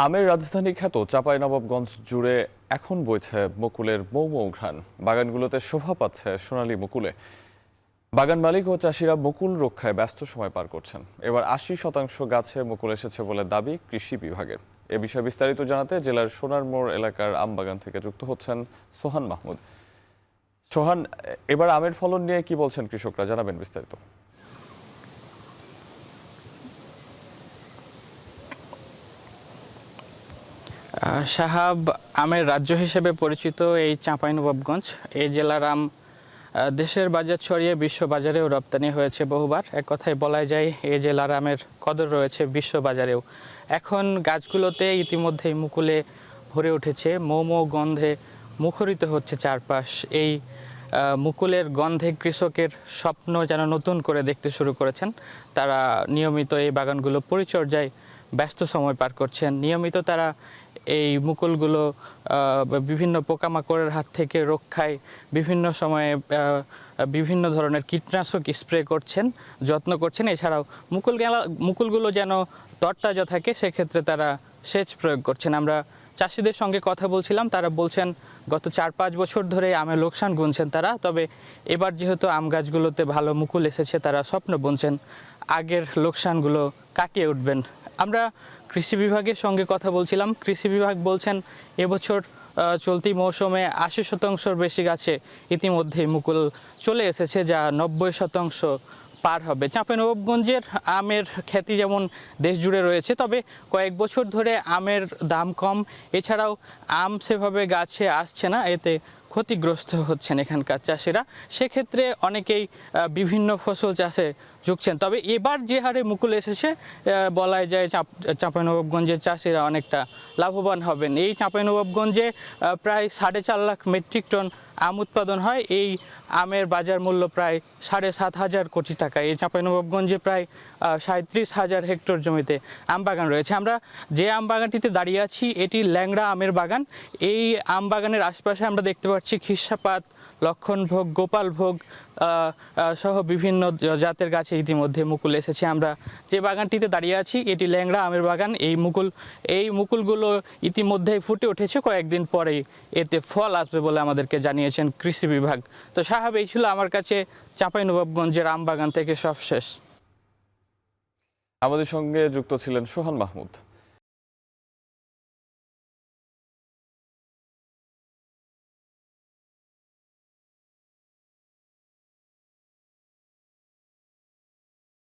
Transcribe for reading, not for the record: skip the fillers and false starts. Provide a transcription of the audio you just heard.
আমের রাজধানী খ্যাত চাঁপাইনবাবগঞ্জ জুড়ে এখন বইছে মুকুলের মৌ মৌ ঘ্রাণ। বাগানগুলোতে শোভা পাচ্ছে সোনালী মুকুলে। বাগান মালিক ও চাষিরা মুকুল রক্ষায় ব্যস্ত সময় পার করছেন। এবার ৮০% গাছে মুকুল এসেছে বলে দাবি কৃষি বিভাগের। এ বিষয়ে বিস্তারিত জানাতে জেলার সোনার মোড় এলাকার আম বাগান থেকে যুক্ত হচ্ছেন সোহান মাহমুদ। সোহান, এবার আমের ফলন নিয়ে কি বলছেন কৃষকরা, জানাবেন বিস্তারিত। সাহাব আমের রাজ্য হিসেবে পরিচিত এই চাঁপাইনবাবগঞ্জ এই জেলার আম দেশের বাজার ছড়িয়ে বিশ্ব বাজারেও রপ্তানি হয়েছে বহুবার। এক কথায় বলা যায় এই জেলার আমের কদর রয়েছে বিশ্ব বাজারেও। এখন গাছগুলোতে ইতিমধ্যেই মুকুলে ভরে উঠেছে, মৌ মৌ গন্ধে মুখরিত হচ্ছে চারপাশ। এই মুকুলের গন্ধে কৃষকের স্বপ্ন যেন নতুন করে দেখতে শুরু করেছেন। তারা নিয়মিত এই বাগানগুলো পরিচর্যায় ব্যস্ত সময় পার করছেন। নিয়মিত তারা এই মুকুলগুলো বিভিন্ন পোকামাকড়ের হাত থেকে রক্ষায় বিভিন্ন সময়ে বিভিন্ন ধরনের কীটনাশক স্প্রে করছেন, যত্ন করছেন। এছাড়াও মুকুলগুলো যেন তরতাজা থাকে সেক্ষেত্রে তারা সেচ প্রয়োগ করছেন। আমরা চাষিদের সঙ্গে কথা বলছিলাম, তারা বলছেন গত ৪-৫ বছর ধরে আমের লোকসান গুনছেন তারা। তবে এবার যেহেতু আম গাছগুলোতে ভালো মুকুল এসেছে, তারা স্বপ্ন বুনছেন আগের লোকসানগুলো কাটিয়ে উঠবেন। আমরা কৃষি বিভাগের সঙ্গে কথা বলছিলাম। কৃষি বিভাগ বলছেন এবছর চলতি মৌসুমে ৮০% বেশি গাছে ইতিমধ্যেই মুকুল চলে এসেছে, যা ৯০% পার হবে। চাঁপাইনবাবগঞ্জের আমের খ্যাতি যেমন দেশ জুড়ে রয়েছে, তবে কয়েক বছর ধরে আমের দাম কম। এছাড়াও আম সেভাবে গাছে আসছে না, এতে ক্ষতিগ্রস্ত হচ্ছেন এখানকার চাষিরা। সেক্ষেত্রে অনেকেই বিভিন্ন ফসল চাষে ঝুঁকছেন। তবে এবার যে হারে মুকুল এসেছে বলাই যায় চাঁপাইনবাবগঞ্জের চাষিরা অনেকটা লাভবান হবেন। এই চাঁপাইনবাবগঞ্জে প্রায় ৪.৫ লাখ মেট্রিক টন আম উৎপাদন হয়। এই আমের বাজার মূল্য প্রায় ৭,৫০০ কোটি টাকা। এই চাঁপাইনবাবগঞ্জে প্রায় ৩৭,০০০ হেক্টর জমিতে আম বাগান রয়েছে। আমরা যে আম বাগানটিতে দাঁড়িয়ে আছি এটি ল্যাংড়া আমের বাগান। এই আম বাগানের আশপাশে আমরা দেখতে পাচ্ছি খিরসাপাত, লক্ষণভোগ, গোপালভোগ সহ বিভিন্ন জাতের গাছে ইতিমধ্যে মুকুল এসেছে। আমরা যে বাগানটিতে দাঁড়িয়ে আছি এটি ল্যাংড়া আমের বাগান। এই মুকুলগুলো ইতিমধ্যেই ফুটে উঠেছে, কয়েকদিন পরেই এতে ফল আসবে বলে আমাদেরকে জানিয়েছেন কৃষি বিভাগ। তো সাহাব, এই ছিল আমার কাছে চাঁপাইনবাবগঞ্জের আম বাগান থেকে সবশেষ। আমাদের সঙ্গে যুক্ত ছিলেন সোহান মাহমুদ।